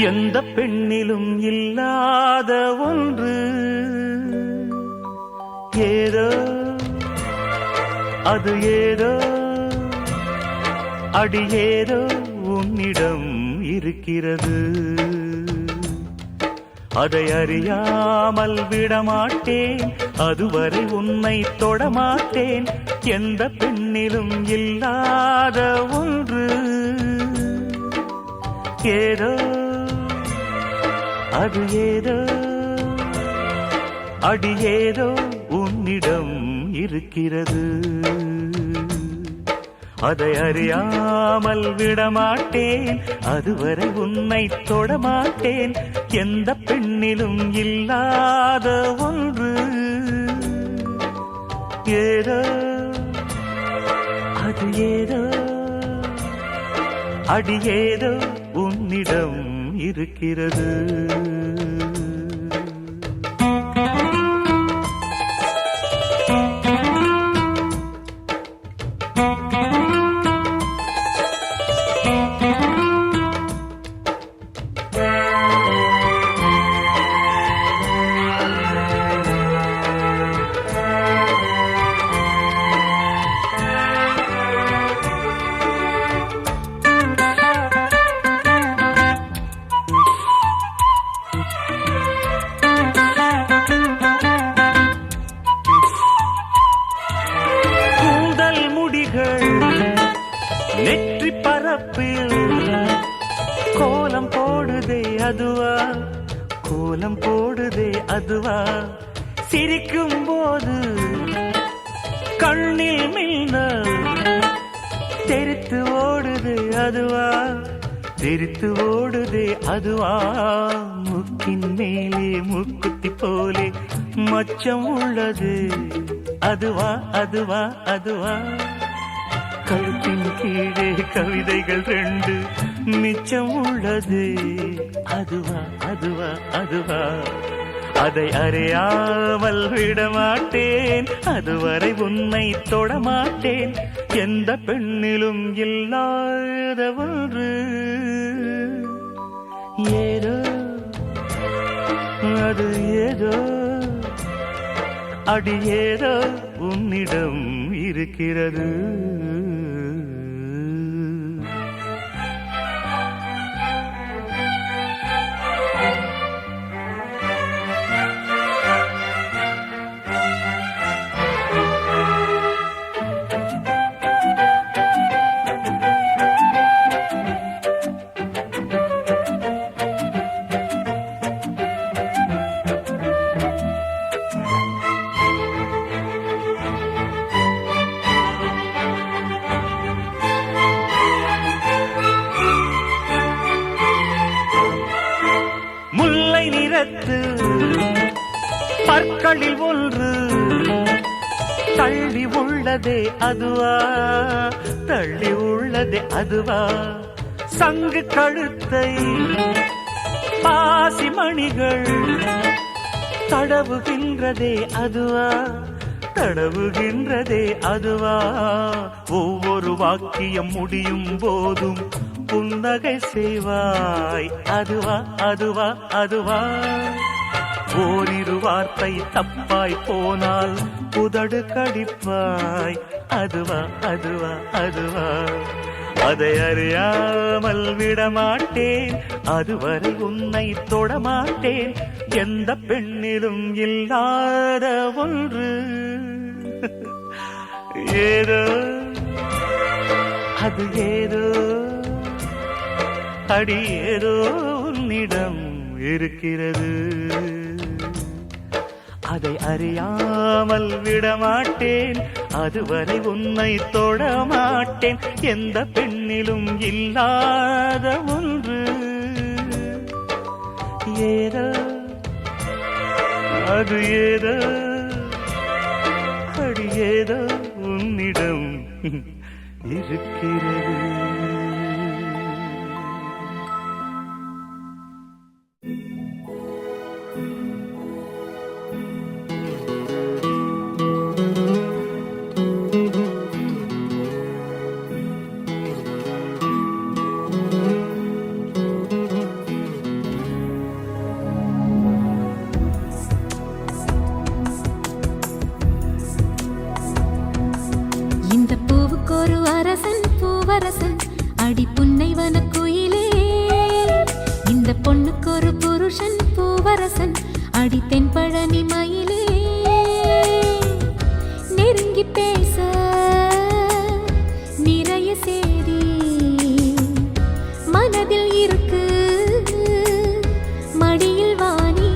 எந்த பெண்ணிலும் இல்லாத ஒன்று ஏதோ அது ஏதோ அடி ஏதோ உன்னிடம் இருக்கிறது. அதை அறியாமல் விடமாட்டேன், அதுவரை உன்னை தொடமாட்டேன். எந்த பெண்ணிலும் இல்லாத ஒன்று ஏதோ அது ஏதோ அடி ஏதோ உன்னிடம் இருக்கிறது. அதை அறியாமல் விடமாட்டேன், அதுவரை உன்னை தொடமாட்டேன். எந்த பெண்ணிலும் இல்லாத ஒன்று ஏதோ அது ஏதோ அடி ஏதோ உன்னிடம் இருக்கிறது. நெற்றி பரப்பில் கோலம் போடுதே அதுவா, கோலம் போடுதே அதுவா. சிரிக்கும் போது கண்ணில் மின்னல் தெரித்து ஓடுதே அதுவா, தெரித்து ஓடுதே அதுவா. முக்கின் மேலே முக்குத்தி போலே மச்சம் உள்ளது அதுவா அதுவா அதுவா. கழுத்தின் கீழே கவிதைகள் 2 மிச்சம் உள்ளது அதுவா அதுவா அதுவா. அதை அறியாமல் விடமாட்டேன், அதுவரை உன்னை தொடமாட்டேன். எந்த பெண்ணிலும் இல்லாத ஒன்று ஏதோ அது ஏதோ அடி ஏதோ உன்னிடம் இருக்கிறது. பற்களில் ஒன்று தள்ளி உள்ளதே அதுவா, தள்ளி உள்ளதே அதுவா. சங்கு கழுத்தை பாசி மணிகள் தடவுகின்றதே அதுவா, தடவுகின்றதே அதுவா. ஒவ்வொரு வாக்கியம் முடியும் போதும் புன்னகை செய்வாய் அதுவா அதுவா அதுவா. ஓரிரு வார்த்தை தப்பாய் போனால் உதடு கடிப்பாய் அதுவா அதுவா அதுவா. அதை அறியாமல் விடமாட்டேன், அதுவரை உன்னை தொடமாட்டேன். எந்த பெண்ணிலும் இல்லாத ஒன்று ஏதோ அது ஏதோ அடி ஏதோ உன்னிடம் இருக்கிறது. அதை அறியாமல் விடமாட்டேன், அதுவரை உன்னை தொடமாட்டேன். எந்த பெண்ணிலும் இல்லாத ஒன்று ஏதோ அது ஏதோ அடி ஏதோ உன்னிடம் இருக்கிறது. புன்னைவன குயிலே இந்த பொண்ணுக்கு ஒரு புருஷன் பூவரசன் அடி தென்பழனி மயிலே நெருங்கி பேச நிறைய சேதி மனதில் இருக்கு மடியில் வாணி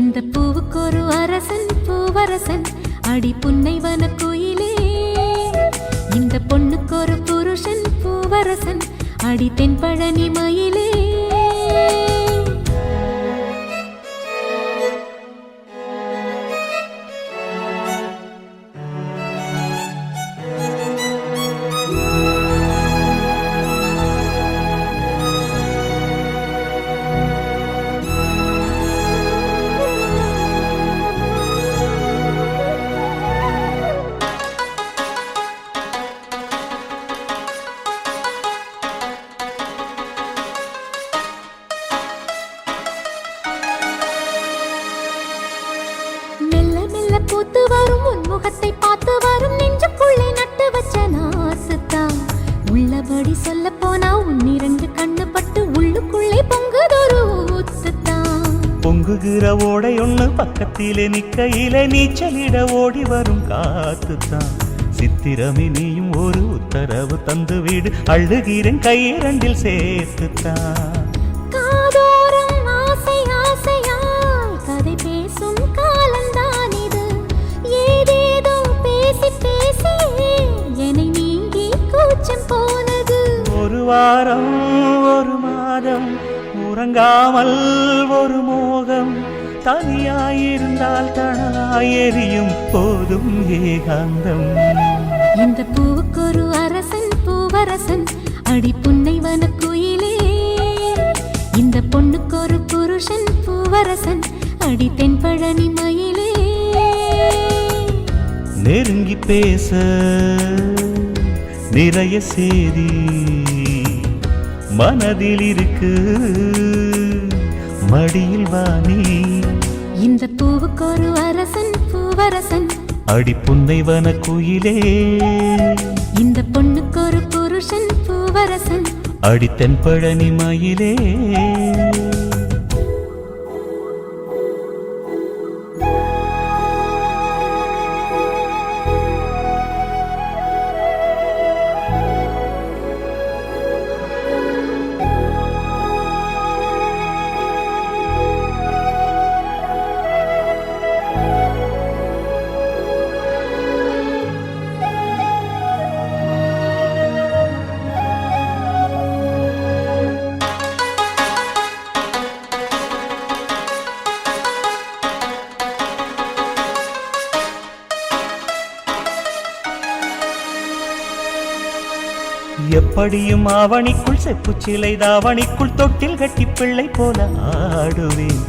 இந்த பூவுக்கு ஒரு அரசன் பூவரசன் அடி புன்னைவன குயிலே இந்த பொண்ணுக்கு ஒரு புருஷன் பூவரசன் அடி தென்பழனி மயிலே பூத்து வரும் உன்முகத்தை பார்த்து வரும் நெஞ்சுக்குள்ளே நட்டு வச்ச நாசுத்தான் உள்ளபடி சொல்ல போனா உன்னிரண்டு கண்ணு பட்டு உள்ளுக்குள்ளே பொங்குதொரு ஊத்துத்தான் பொங்குகிற ஓடை ஒண்ணு பக்கத்திலே நிக்கையிலே நீச்சலிட ஓடி வரும் காத்துத்தான் சித்திரமே நீயும் ஒரு உத்தரவு தந்து வீடு அழுகிறேன் கையிரண்டில் சேர்த்துத்தான் ஒரு வாரம் ஒரு மாதம் உறங்காமல் ஒரு மோகம் தனியாயிருந்தால் தனலாய் எரியும் போதும் ஏகாந்தம் இந்த பூவுக்கு ஒரு அரசன் பூவரசன் அடி புன்னைவன குயிலே இந்த பொண்ணுக்கு ஒரு புருஷன் பூவரசன் அடி தென்பழனி மயிலே நெருங்கி பேச நிறைய சேதி மனதில் இருக்கு மடியில் வாணி இந்த பூவுக்கு ஒரு அரசன் பூவரசன் அடி புன்னைவன குயிலே இந்த பொண்ணுக்கு ஒரு புருஷன் பூவரசன் அடி தென்பழனி மயிலே எப்படியும் ஆவணிக்குள் செப்பு சிலை தாவணிக்குள் தொட்டில் கட்டி பிள்ளை போல ஆடுவேன்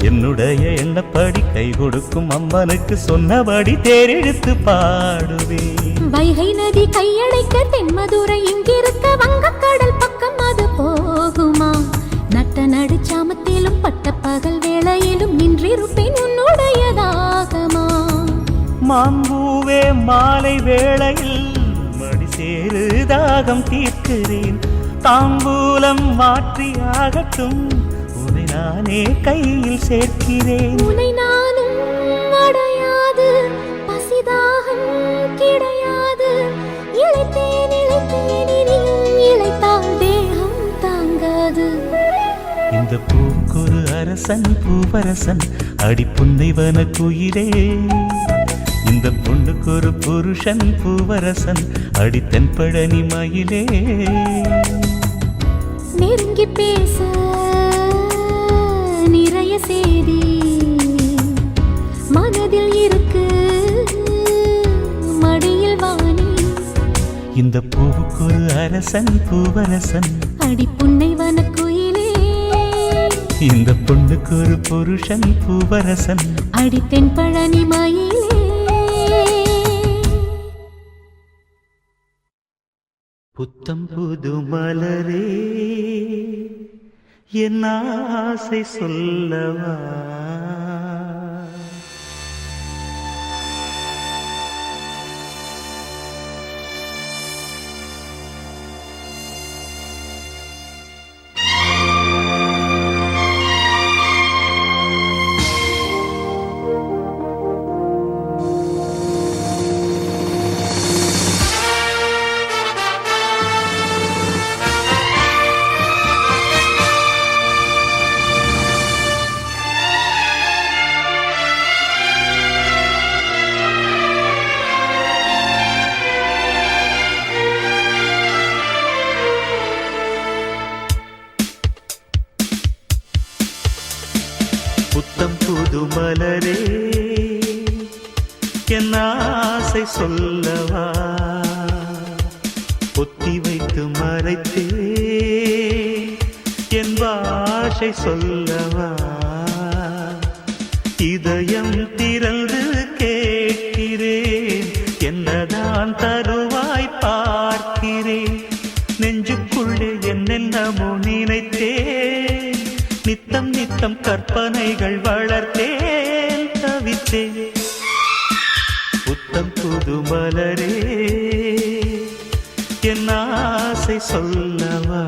என்னுடைய எண்ணப்படி கை கொடுக்கும் அம்மனுக்கு சொன்னபடி தேரெழுத்து பாடுவேன் வைகை நதி கையடைக்க தென்மதுரை இங்கிருக்க வங்கக்கடல் பக்கம் அது போகுமா நட்ட நடுச்சாமத்திலும் பட்ட பகல் வேளையிலும் நின்றிருப்பேன் உன்னுடையதாகமா மாம்பூவே மாலை வேளையில் சேரு தாகம் தீர்க்கிறேன் தாம்பூலம் மாற்றியாகட்டும் உன்னை நானே கையில் சேர்க்கிறேன் உன்னை நானும் அடையாது பசிதாகம் கிடையாது இளைத்தேன் இனியும் இளைத்தால் தேகம் தாங்காது இந்த பூவுக்கொரு அரசன் பூவரசன் அடி புன்னைவன குயிலே இந்த பொண்ணுக்கு ஒரு புருஷன் பூவரசன் அடி தென்பழனி மயிலே நெருங்கி பேச நிறைய சேதி மனதில் இருக்கு மடியில் வாணி இந்த பூவுக்கு ஒரு அரசன் பூவரசன் அடி புன்னைவன குயிலே இந்த பொண்ணுக்கு ஒரு புருஷன் பூவரசன் அடி தென்பழனி மயிலே புத்தம் புது மலரே என் ஆசை சொல்லவா புத்தம் புது மலரே என் ஆசை சொல்லவா பொத்தி வைத்து மறைத்தே என் பாஷை சொல்லவா இதயம் திறந்து கேட்கிறேன் என்னதான் தருவாய் பார்க்கிறேன் நெஞ்சுக்குள்ளே என்னென்னமோ நினைத்தேன் நித்தம் நித்தம் கற்பனைகள் வளர்த்தேன் தவித்தேன் புத்தம் புது மலரே என் ஆசை சொல்லவா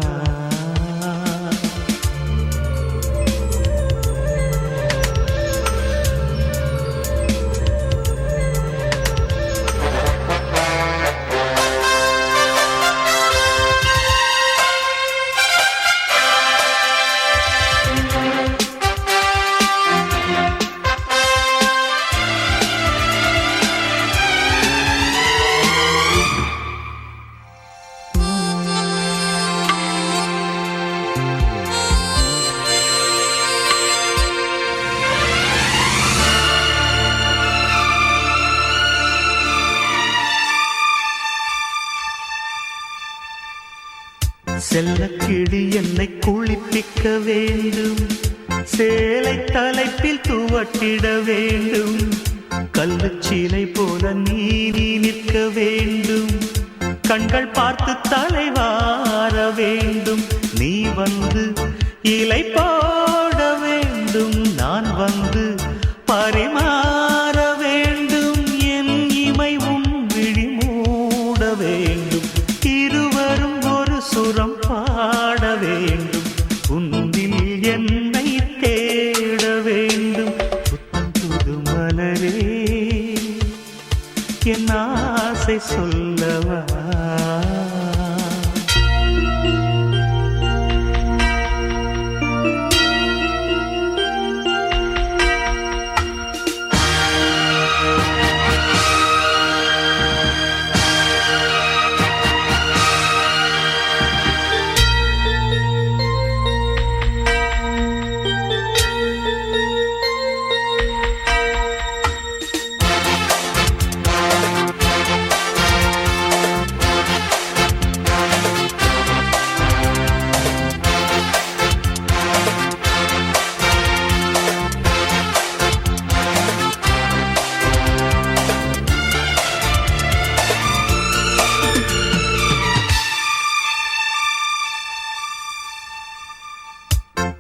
செல்லக்கிளி என்னை குளிப்பிக்க வேண்டும் சேலை தலைப்பில் துவட்டிட வேண்டும் கல்லுச்சீலை போல நீதி நிற்க வேண்டும் கண்கள் பார்த்து தலைவார வேண்டும் நீ வந்து இலை போட வேண்டும் நான் வந்து பரிமாற வேண்டும் என் இமை உன் விழி மூட வேண்டும் இருவரும் ஒரு சுரம் பாட வேண்டும் உன்னில் என்னை தேட வேண்டும் புத்தம் புது மலரே என் ஆசை சொல்லவா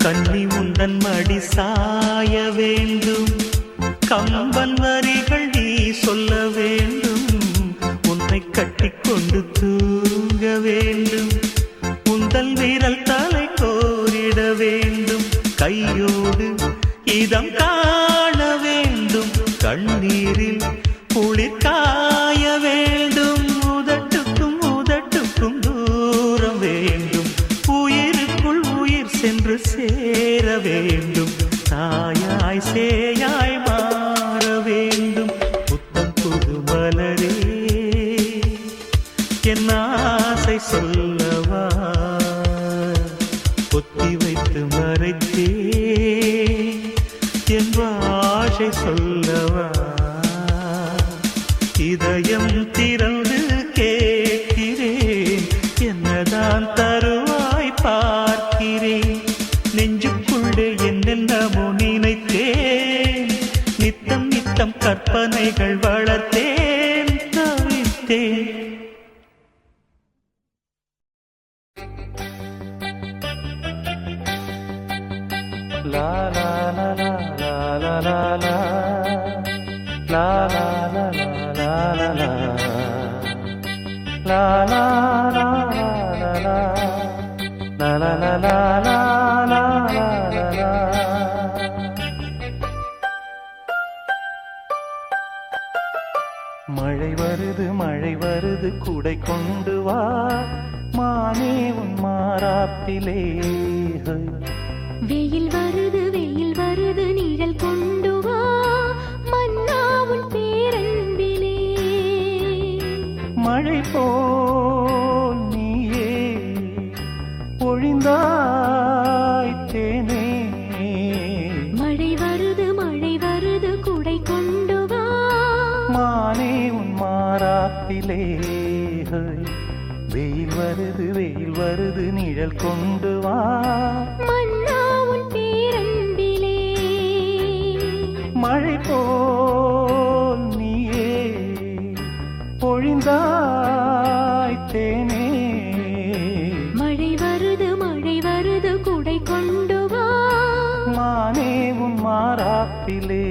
கண்ணி உந்தன் மடி சாய வேண்டும் கம்பன் வரிகள் நீ சொல்ல வேண்டும் உன்னை கட்டிக்கொண்டு தூங்க வேண்டும் உந்தன் வீரல் தலை கோரிட வேண்டும் கையோடு இதம் காண வேண்டும் கண்ணீரில் குளிர் காய வேண்டும் உதட்டுக்கும் உதட்டுக்கும் தூரம் வேண்டும் உயிருக்குள் உயிர் சென்று சேர வேண்டும் தாயாய் சேயாய் மாற வேண்டும் புத்தம் புது மலரே என் ஆசை சொல்லவா பொத்தி வைத்து மறைத்தே என் பாஷை சொல்லவா இதயம் திறந்து கேட்கிறேன் என்னதான் தருவாய் பார்க்கிறேன் நெஞ்சுக்குள்ளே என்னென்னமோ நினைத்தேன் நித்தம் நித்தம் கற்பனைகள் வளர்த்தேன் தவித்தேன் லா லா லா லா லா லா லா லா லா லா லா லா லா லா லா லா லா லா மழை வருது குடை கொண்டு வா மானே உன் மாறாப்பிலே வெயில் வருது நிழல் கொண்டு வா மன்னா உன் பேரன்பிலே மழை போல் நீயே பொழிந்தாய் தேனே மழை வருது மாறாப்பிலே வெயில் வருது நிழல் கொண்டு வா மன்னா உன் பேரன்பிலே மழை போல் நீயே பொழிந்தாய் தேனே மழை வருது குடை கொண்டு வா மானே உன் மாறாப்பிலே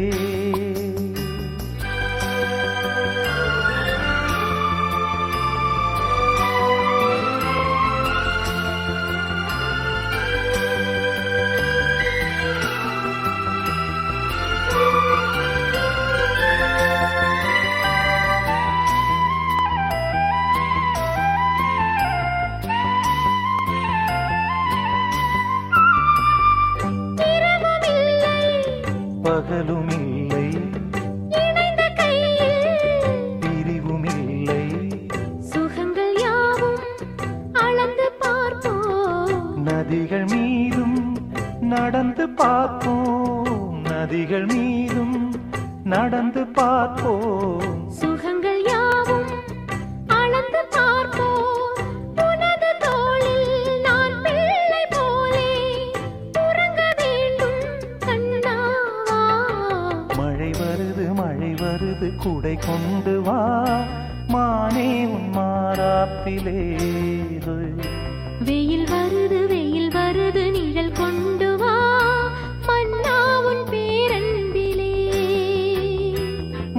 பகலும் இல்லை இணைந்த கையில் பிரிவும் இல்லை சுகங்கள் யாவும் அளந்து பார்ப்போம் நதிகள் மீதும் நடந்து பார்ப்போம் நதிகள் மீதும் நடந்து பார்ப்போம் சுகங்கள் யாவும் அளந்து பார்ப்போம் உனது தோளில் நான் பிள்ளை போலே உறங்க வேண்டும் கண்ணாவா மழை வருது குடை கொண்டு வா மானே உன் மாறாப்பிலே வெயில் வருது நிழல் கொண்டு வா மன்னா உன் பேரன்பிலே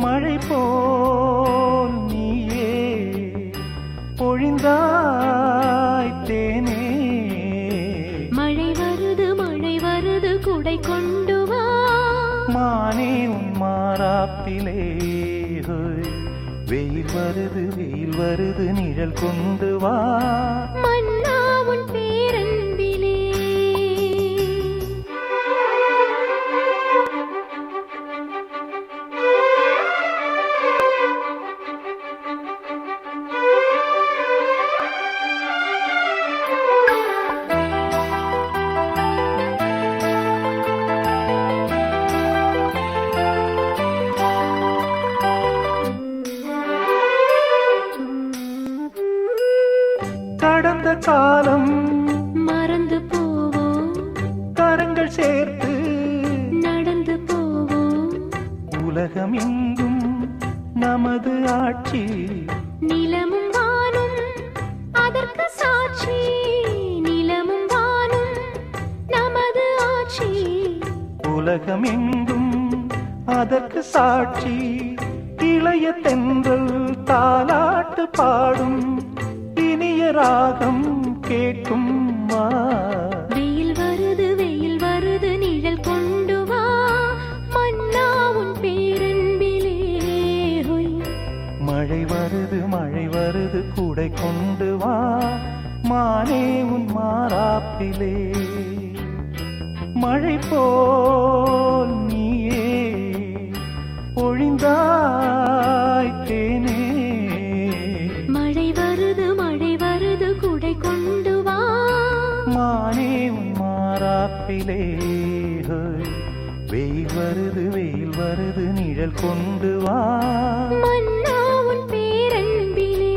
மழை போல் நீயே பொழிந்தாய் தேனே மழை வருது குடை கொண்டு வா மானே உன் மாறாப்பிலே வெயில் வருது நிழல் கொண்டு வா மன்னா உன் பேரன்பிலே கடந்த காலம் மறந்து போவோம் கரங்கள் சேர்த்து நடந்து போவோம் உலகம் எங்கும் நமது ஆட்சி நிலமும் வானும் அதற்கு சாட்சி நிலமும் வானும் நமது ஆட்சி உலகம் எங்கும் அதற்கு சாட்சி இளைய தென்றல் தாலாட்டு பாடும் இனிய ராகம் கேட்கும் வா வெயில் வருது நிழல் கொண்டு வா மன்னா உன் பேரன்பிலே ஹொய். மழை வருது கூடை கொண்டு வா மானே உன் மாறாப்பிலே மழை போல் நீயே பொழிந்தாய் தேனே மழை வருது குடை கொண்டு வா மானே உன் மாறாப்பிலே வெயில் வருது நிழல் கொண்டு வா மன்னா உன் பேரன்பிலே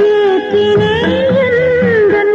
ஏற்றினே எந்தன்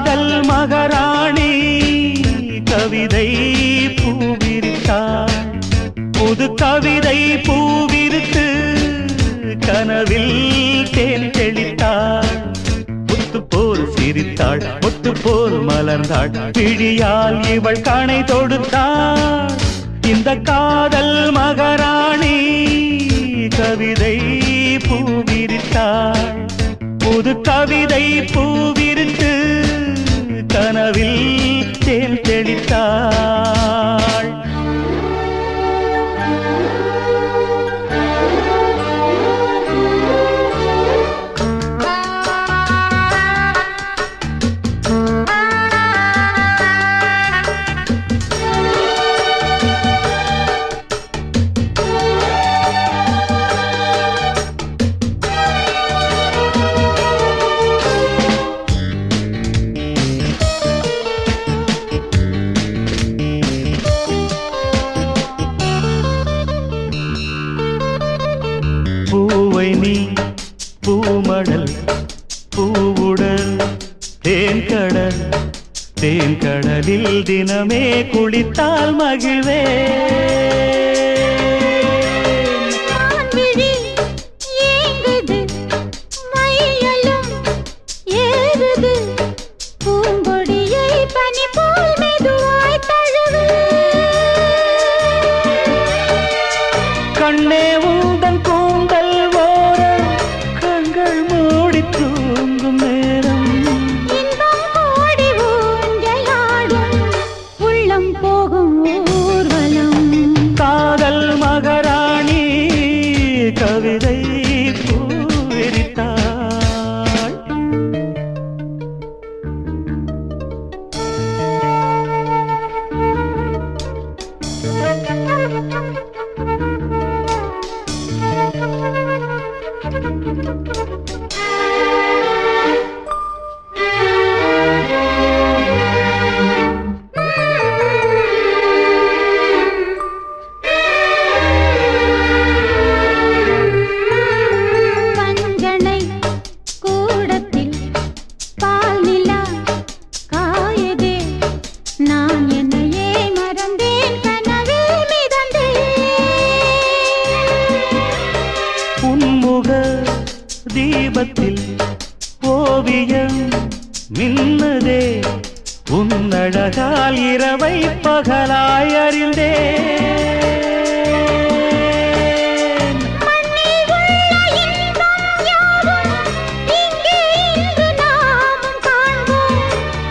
காதல் மகாராணி கவிதை பூவிரித்தாள் புது கவிதை பூவிரித்து கனவில் தேன் தெளித்தாள் முத்து போல் சிரித்தாள் முத்து போல் மலர்ந்தாள் பிடியால் இவள் கணை தொடுத்தாள் இந்த காதல் மகாராணி கவிதை பூவிரித்தாள் புது கவிதை பூவிரித்து கனவில் தேன் தெளித்தாள் பூவை நீ பூமடல் பூவுடல் தேன்கடல் தேன்கடலில் தினமே குளித்தால் மகிழ்வே கண்ணே உந்தன் கூந்தல் ஓரம் கண்கள் மூடி தூங்கும் நேரம் உள்ளம் போகும் ஊர்வலம் காதல் மகாராணி கவிதை பூவிரித்தாள் தீபத்தில் ஓவியம் மின்னுதே உன்னழகால் இரவை பகலாய் அறிந்தே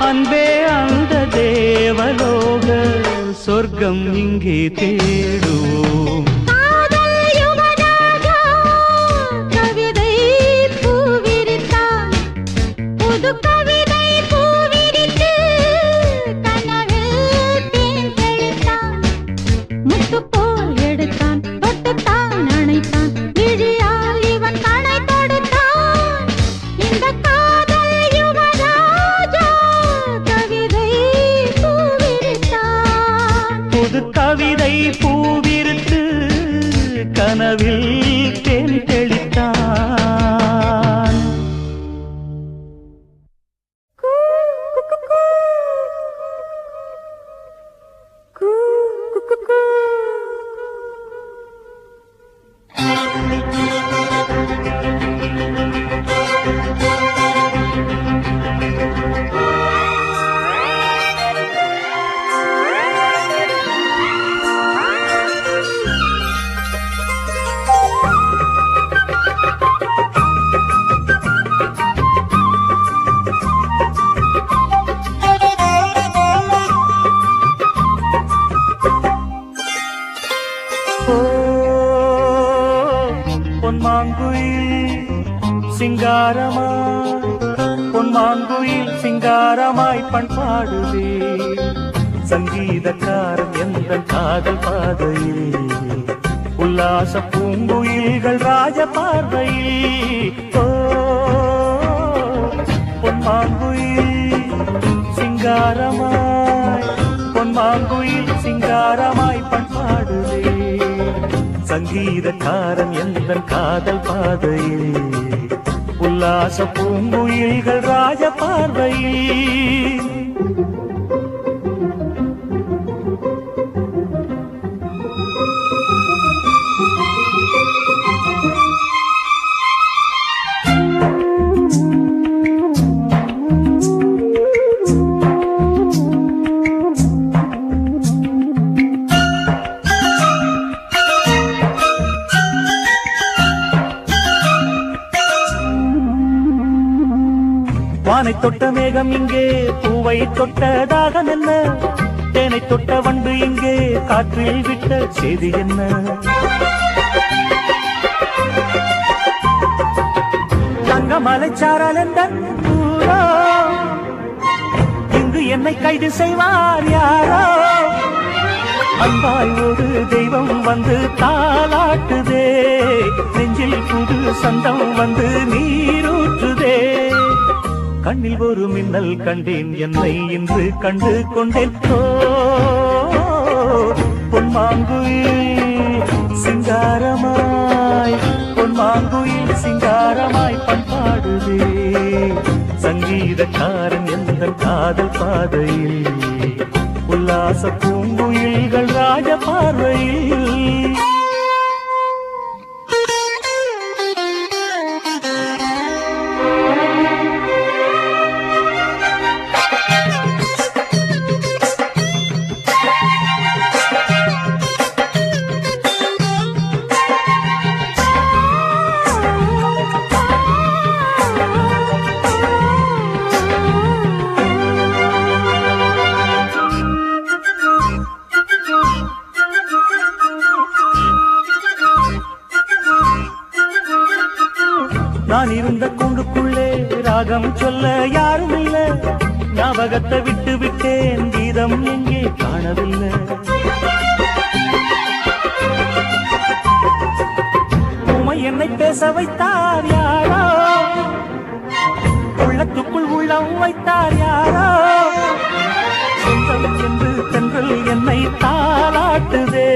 அன்பே அந்த தேவலோக சொர்க்கம் இங்கே தேடுவோம் கவிதை பூவிருத்து கனவில் தேன் தெளித்தான் பொன்மாங்குயில் சிங்காரமாய் பொன்மாங்குயில் சிங்காரமாய் பண்பாடுதே சங்கீதக்காரன் எந்த காதல் பாதையில் உல்லாச பூங்குயில்கள் ராஜ பார்வையில் பொன்மாங்குயில் சிங்காரமாய் பொன்மாங்குயில் சிங்காரமாய் பண்பாடுதே சங்கீதக்காரன் எந்த காதல் பாதையில் உல்லாச பூங்குயில்கள் ராஜ பார்வையில். வானை தொட்ட மேகம் இங்கே பூவை தொட்ட தாகம் என்ன, தேனை தொட்ட வண்டு இங்கே காற்றில் விட்ட செய்தி என்ன. தங்க மலைச்சாரல் என்ற ஊரோ, இங்கு என்னை கைது செய்வார் யாரோ. அன்பாய் ஒரு தெய்வம் வந்து தாலாட்டுதே, நெஞ்சில் புது சந்தம் வந்து நீரூற்றுதே. கண்ணில் ஒரு மின்னல் கண்டேன், என்னை இன்று கண்டு கொண்டேன். பொன்மாங்குயில் சிங்காரமாய், பொன்மாங்குயில் சிங்காரமாய் பண்பாடுதே. சங்கீதக்காரன் எந்த காதல் பாதையில், உல்லாச பூங்குயில்கள் ராஜ பார்வையில். நான் இருந்த கூண்டுக்குள்ளே ராகம் சொல்ல யாரும் இல்ல, ஞாபகத்தை விட்டு விட்டேன், கீதம் எங்கே காணவில்லை. உமை என்னை பேச வைத்தார் யாரோ, உள்ளத்துக்குள் உள்ளம் வைத்தார் யாரோ. சொந்தம் என்று தென்றல் என்னை தாலாட்டுதே,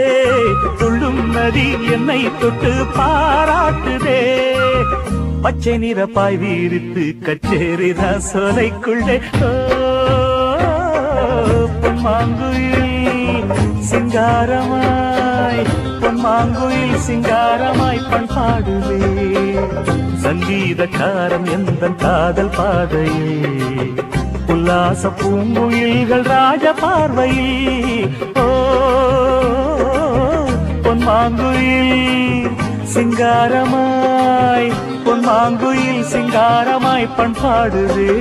துள்ளும் நதி என்னை தொட்டு பாராட்டுதே. பச்சை நிற பாய் வீரித்து கச்சேரிதான் சோலைக்குள்ளே. பொன்மாங்குயில் சிங்காரமாய், பொன்மாங்குயில் சிங்காரமாய் பண்பாடுவே. சங்கீதக்காரன் எந்த காதல் பாதையில், உல்லாச பூங்குயில்கள் ராஜ பார்வையில். பொன்மாங்குயில் சிங்காரமாய், பொன்மாங்குயில் சிங்காரமாய் பண்பாடுதே.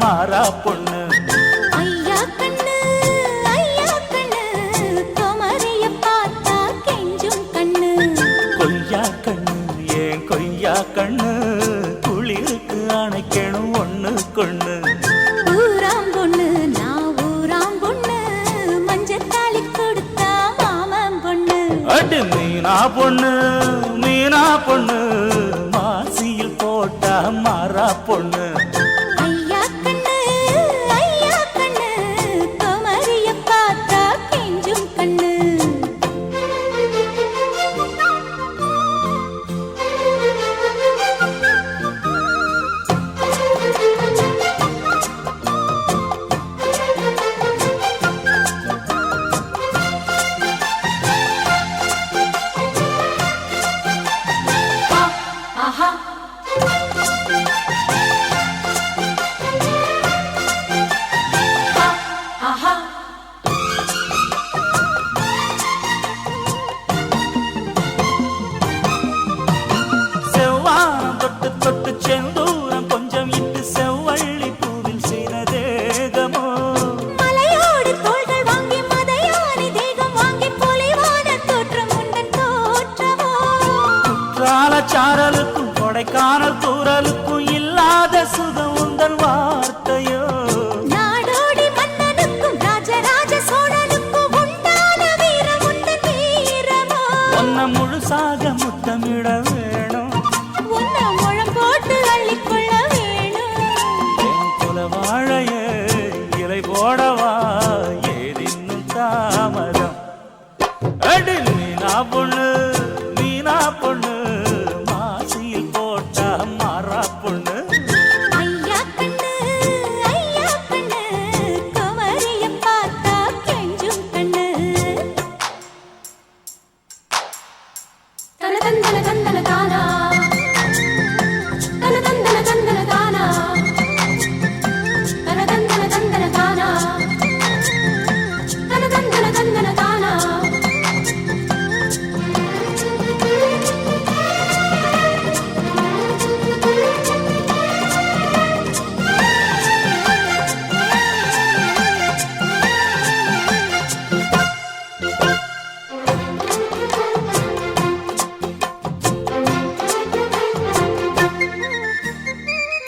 மாறா பொண்ணு. ஐயா கண்ணு குமரிய பார்த்தா கெஞ்சும் கண்ணு. கொய்யா கண்ணு ஏன் கொய்யா கண்ணு குளிருக்கு அணைக்கணும் ஒண்ணு கொண்ணு. ஊராம் பொண்ணு நான் ஊராம் பொண்ணு மஞ்சத்தாளி கொடுத்தா மாமன் பொண்ணு. அடி மீனா பொண்ணு மீனா பொண்ணு மாசியில் போட்டா மாறா பொண்ணு. ஐயா கண்ணு குமரிய பார்த்தா கெஞ்சும் கண்ணு. செவ்வானம் தொட்டு தொட்டு செந்தூரம் கொஞ்சம் இட்டு செவ்வள்ளி பூவில் செய்த தேகமோ. மலையோடு தோள்கள் வாங்கி மதையானி தேகம் வாங்கி பொலிவான தோற்றம் உண்டன் தோற்றமோ. காலச்சாரலுக்கும் கொடைக்கானல் தூரலுக்கும் இல்லாத சுகம் உந்தன் வார்த்தையோ. நாடோடி மன்னனுக்கும் ராஜராஜ சோழனுக்கும் உண்டான வீரம் உண்டன் வீரமோ. ஒன்ன முழுசாக முத்தமிட வேணும் உன்னை முழம் போட்டு அள்ளிக்கொள்ள வேணும். என் குல வாழையே இலை போடவா ஏதின்னும் தாமதம். அடி மீனா பொண்ணு மாசியில் போட்டா மாறா பொண்ணு. ஐயா கண்ணு குமரிய பார்த்தா கெஞ்சும் கண்ணு. தனதந்தன தந்தன தானா தனதந்தன தந்தன தானா தனதந்தன தந்தன தானா தனதந்தன தந்தன தானா.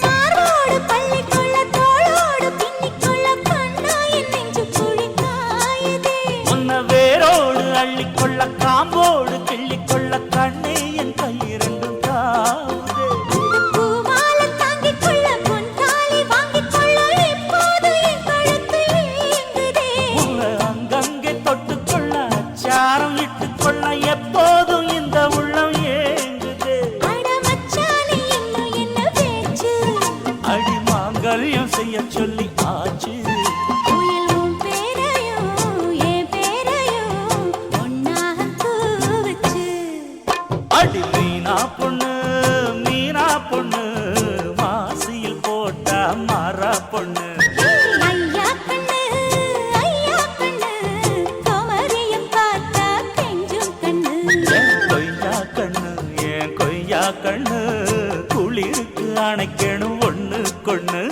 மார்போடு பள்ளிக்கொள்ள தோளோடு பின்னிக்கொள்ள கண்ணா என் நெஞ்சு குழி காயுதே. உன்ன வேரோடு அள்ளிக்கொள்ள காம்போடு கிள்ளிக்கொள்ள கண்ணே என் கை இரண்டும் தாவுதே. இந்த பூமாலை தாங்கிக் கொள்ள பொன் தாலி வாங்கிக் கொள்ள இப்போது என் கழுத்து ஏங்குதே. உன்னை அங்கங்கே தொட்டுக்கொள்ள அச்சாரம் இட்டுக்கொள்ள எப்போதும் இந்த உள்ளம் ஏங்குதே. அட மச்சானே இன்னும் என்ன பேச்சு. அடி மாங்கல்யம் செய்ய சொல்லி ஆச்சு. குயில் உன் பேரையும் என் பேரையும் ஒன்னாக கூவுச்சு. அடி மீனா பொண்ணு மாசியில் போட்டா மாறா பொண்ணு. ஐயா கண்ணு குமரிய பார்த்தா கெஞ்சும் கண்ணு. என் கொய்யா கண்ணு குளிருக்கு அணைக்கணும் ஒண்ணு கொண்ணு.